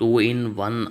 2 in 1